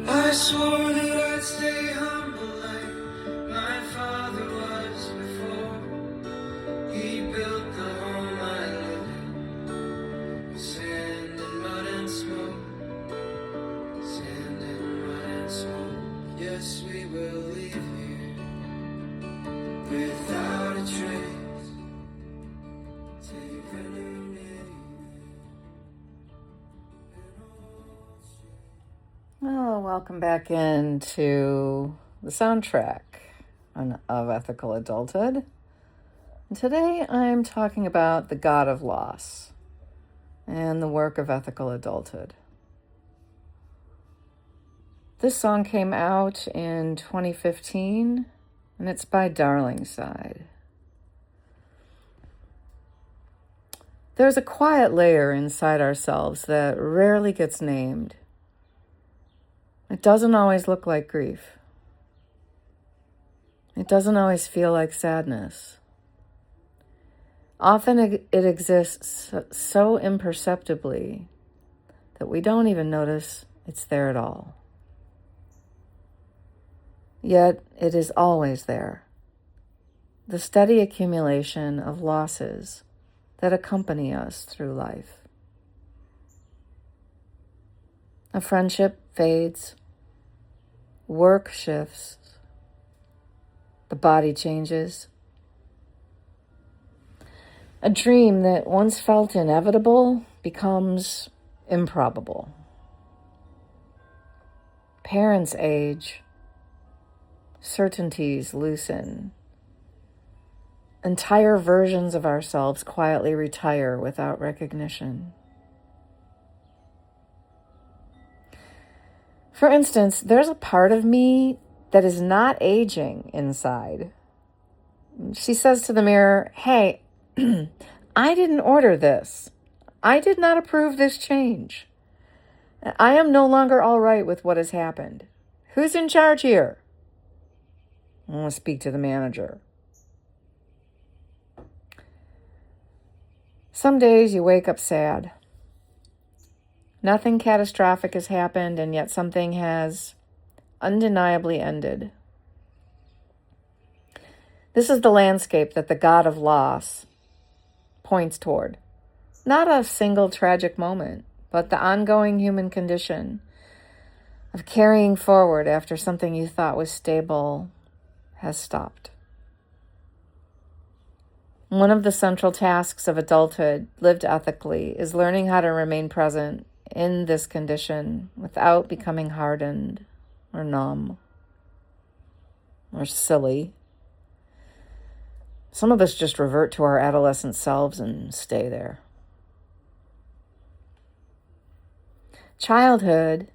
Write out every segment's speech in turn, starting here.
I swore that I'd stay humble like my father was before. He built the home I live in, sand and mud and smoke, sand and mud and smoke. Yes, we will leave here without a trace. Take a new name. Oh, welcome back into the soundtrack of Ethical Adulthood. And today I'm talking about the God of Loss and the work of Ethical Adulthood. This song came out in 2015, and it's by Darlingside. There's a quiet layer inside ourselves that rarely gets named. It doesn't always look like grief. It doesn't always feel like sadness. Often it exists so imperceptibly that we don't even notice it's there at all. Yet it is always there. The steady accumulation of losses that accompany us through life. A friendship fades. Work shifts. The body changes. A dream that once felt inevitable becomes improbable. Parents age. Certainties loosen. Entire versions of ourselves quietly retire without recognition. For instance, there's a part of me that is not aging inside. She says to the mirror, "Hey, I didn't order this. I did not approve this change. I am no longer all right with what has happened. Who's in charge here?" I want to speak to the manager. Some days you wake up sad. Nothing catastrophic has happened, and yet something has undeniably ended. This is the landscape that the God of loss points toward. Not a single tragic moment, but the ongoing human condition of carrying forward after something you thought was stable has stopped. One of the central tasks of adulthood, lived ethically, is learning how to remain present in this condition without becoming hardened or numb or silly. Some of us just revert to our adolescent selves and stay there. Childhood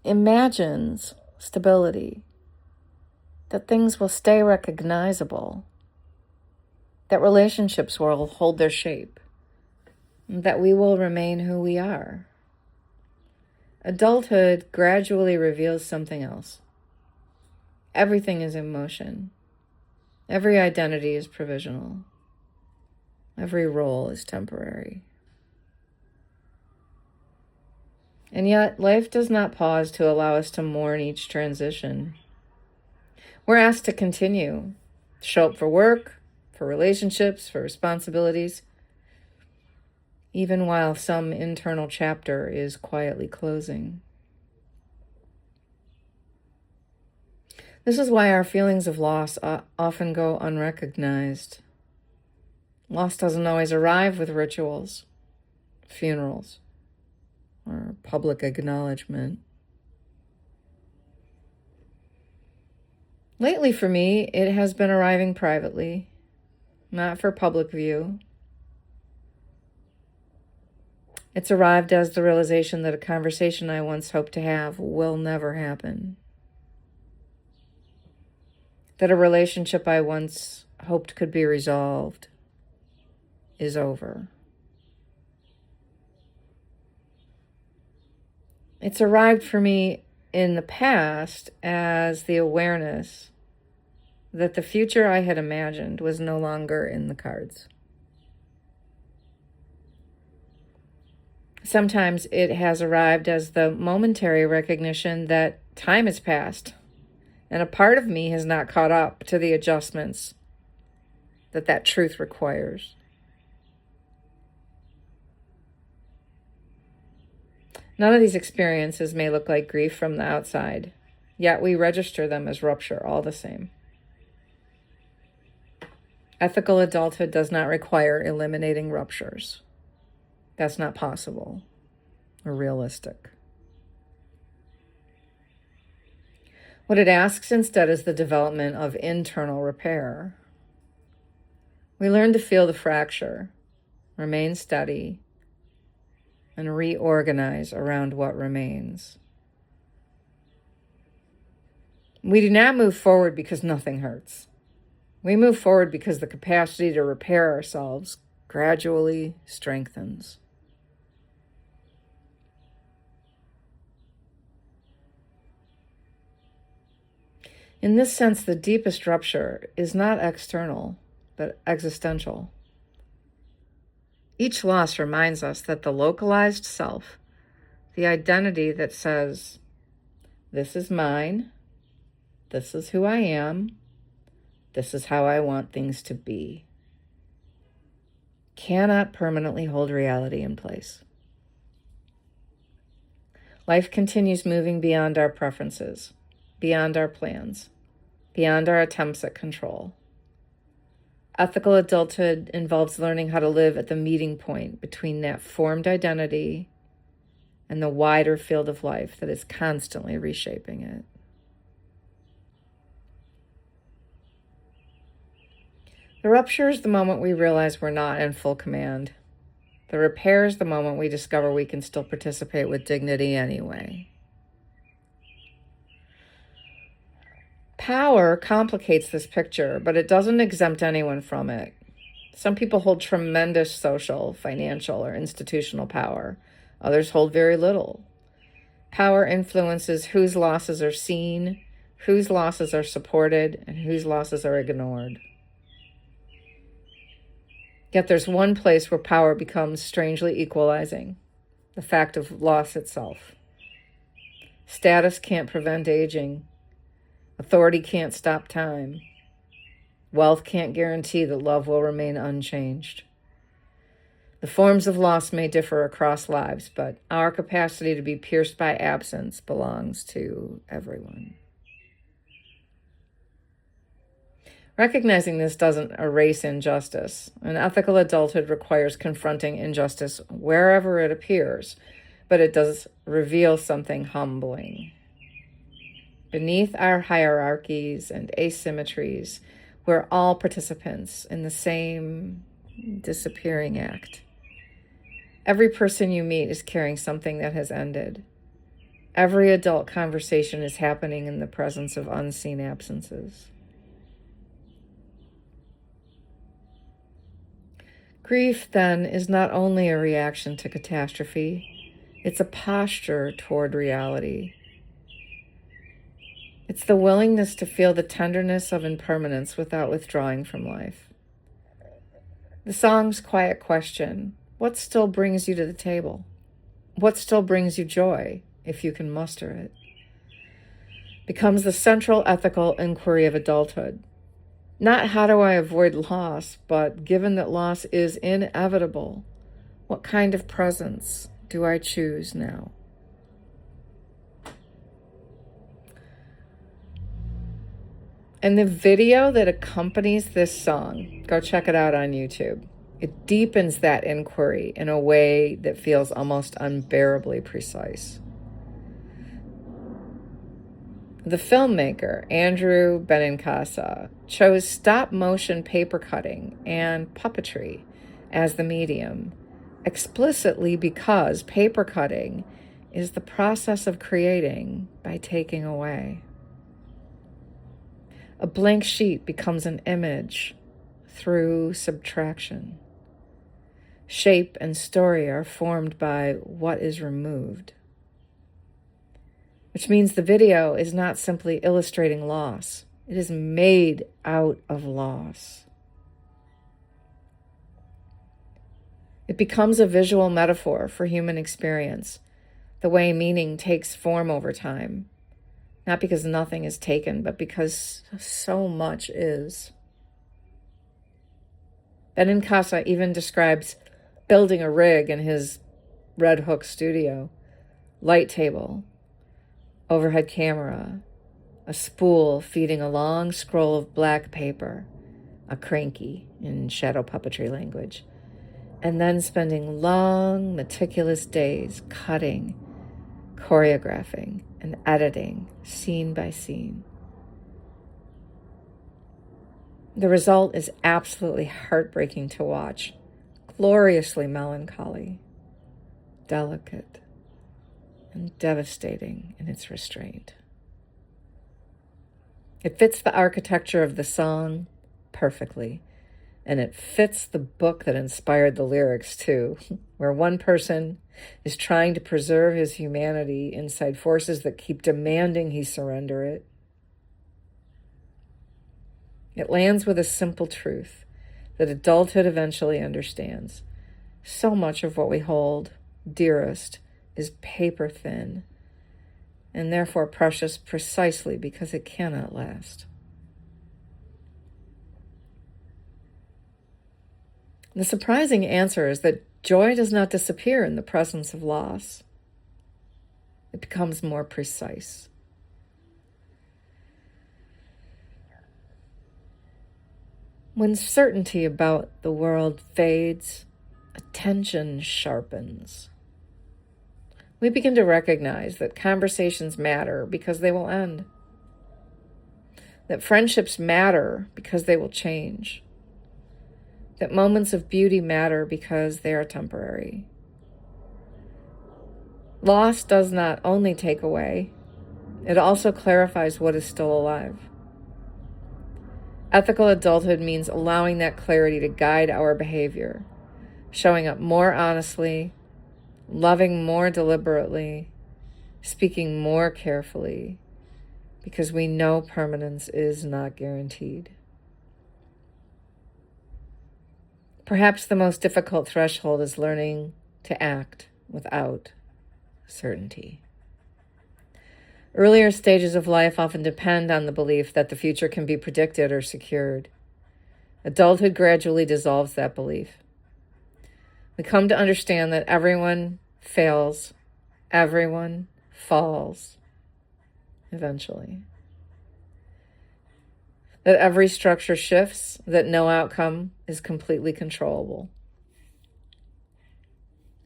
imagines stability, that things will stay recognizable, that relationships will hold their shape, that we will remain who we are. Adulthood gradually reveals something else. Everything is in motion. Every identity is provisional. Every role is temporary. And yet, life does not pause to allow us to mourn each transition. We're asked to continue, show up for work, for relationships, for responsibilities, even while some internal chapter is quietly closing. This is why our feelings of loss often go unrecognized. Loss doesn't always arrive with rituals, funerals, or public acknowledgement. Lately for me, it has been arriving privately, not for public view. It's arrived as the realization that a conversation I once hoped to have will never happen. That a relationship I once hoped could be resolved is over. It's arrived for me in the past as the awareness that the future I had imagined was no longer in the cards. Sometimes it has arrived as the momentary recognition that Time has passed, and a part of me has not caught up to the adjustments that truth requires. None of these experiences may look like grief from the outside, yet we register them as rupture all the same. Ethical adulthood does not require eliminating ruptures. That's not possible or realistic. What it asks instead is the development of internal repair. We learn to feel the fracture, remain steady, and reorganize around what remains. We do not move forward because nothing hurts. We move forward because the capacity to repair ourselves gradually strengthens. In this sense, the deepest rupture is not external, but existential. Each loss reminds us that the localized self, the identity that says, this is mine, this is who I am, this is how I want things to be, cannot permanently hold reality in place. Life continues moving beyond our preferences, beyond our plans, beyond our attempts at control. Ethical adulthood involves learning how to live at the meeting point between that formed identity and the wider field of life that is constantly reshaping it. The rupture is the moment we realize we're not in full command. The repair is the moment we discover we can still participate with dignity anyway. Power complicates this picture, but it doesn't exempt anyone from it. Some people hold tremendous social, financial, or institutional power. Others hold very little. Power influences whose losses are seen, whose losses are supported, and whose losses are ignored. Yet there's one place where power becomes strangely equalizing: the fact of loss itself. Status can't prevent aging. Authority can't stop time. Wealth can't guarantee that love will remain unchanged. The forms of loss may differ across lives, but our capacity to be pierced by absence belongs to everyone. Recognizing this doesn't erase injustice. An ethical adulthood requires confronting injustice wherever it appears, but it does reveal something humbling. Beneath our hierarchies and asymmetries, we're all participants in the same disappearing act. Every person you meet is carrying something that has ended. Every adult conversation is happening in the presence of unseen absences. Grief, then, is not only a reaction to catastrophe, it's a posture toward reality. It's the willingness to feel the tenderness of impermanence without withdrawing from life. The song's quiet question, what still brings you to the table? What still brings you joy, if you can muster it? Becomes the central ethical inquiry of adulthood. Not how do I avoid loss, but given that loss is inevitable, what kind of presence do I choose now? And the video that accompanies this song, go check it out on YouTube. It deepens that inquiry in a way that feels almost unbearably precise. The filmmaker, Andrew Benincasa, chose stop-motion paper cutting and puppetry as the medium, explicitly because paper cutting is the process of creating by taking away. A blank sheet becomes an image through subtraction. Shape and story are formed by what is removed. Which means the video is not simply illustrating loss. It is made out of loss. It becomes a visual metaphor for human experience, the way meaning takes form over time, Not because nothing is taken, but because so much is. Benincasa even describes building a rig in his Red Hook studio. Light table, overhead camera, a spool feeding a long scroll of black paper, a cranky in shadow puppetry language, and then spending long, meticulous days cutting, choreographing, and editing scene by scene. The result is absolutely heartbreaking to watch, gloriously melancholy, delicate, and devastating in its restraint. It fits the architecture of the song perfectly, and it fits the book that inspired the lyrics too, where one person is trying to preserve his humanity inside forces that keep demanding he surrender it. It lands with a simple truth that adulthood eventually understands. So much of what we hold dearest is paper thin, and therefore precious precisely because it cannot last. The surprising answer is that joy does not disappear in the presence of loss. It becomes more precise. When certainty about the world fades, attention sharpens. We begin to recognize that conversations matter because they will end. That friendships matter because they will change. That moments of beauty matter because they are temporary. Loss does not only take away, it also clarifies what is still alive. Ethical adulthood means allowing that clarity to guide our behavior, showing up more honestly, loving more deliberately, speaking more carefully, because we know permanence is not guaranteed. Perhaps the most difficult threshold is learning to act without certainty. Earlier stages of life often depend on the belief that the future can be predicted or secured. Adulthood gradually dissolves that belief. We come to understand that everyone fails, everyone falls, eventually. That every structure shifts, that no outcome is completely controllable.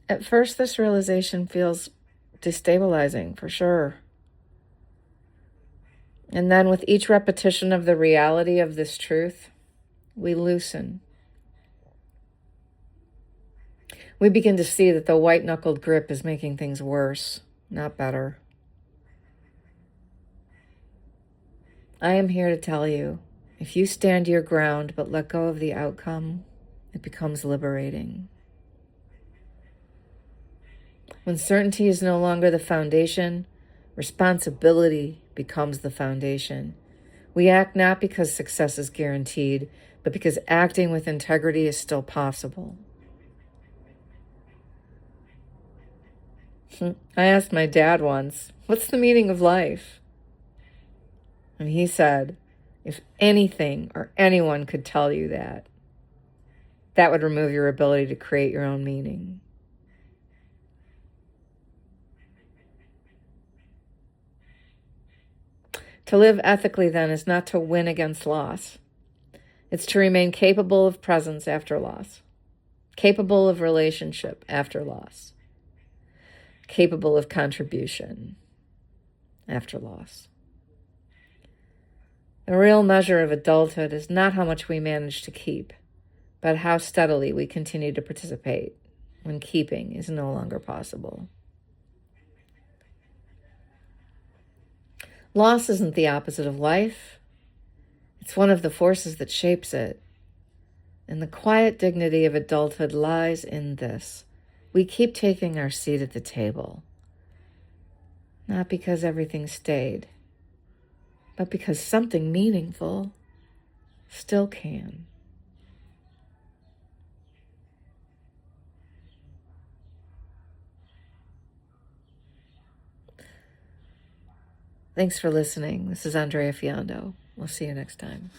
At first, this realization feels destabilizing, for sure. And then with each repetition of the reality of this truth, we loosen. We begin to see that the white-knuckled grip is making things worse, not better. I am here to tell you, if you stand your ground but let go of the outcome, it becomes liberating. When certainty is no longer the foundation, responsibility becomes the foundation. We act not because success is guaranteed, but because acting with integrity is still possible. I asked my dad once, "What's the meaning of life?" And he said, "If anything or anyone could tell you that, that would remove your ability to create your own meaning." To live ethically, then, is not to win against loss. It's to remain capable of presence after loss, capable of relationship after loss, capable of contribution after loss. The real measure of adulthood is not how much we manage to keep, but how steadily we continue to participate when keeping is no longer possible. Loss isn't the opposite of life. It's one of the forces that shapes it. And the quiet dignity of adulthood lies in this. We keep taking our seat at the table, not because everything stayed, but because something meaningful still can. Thanks for listening. This is Andrea Fiondo. We'll see you next time.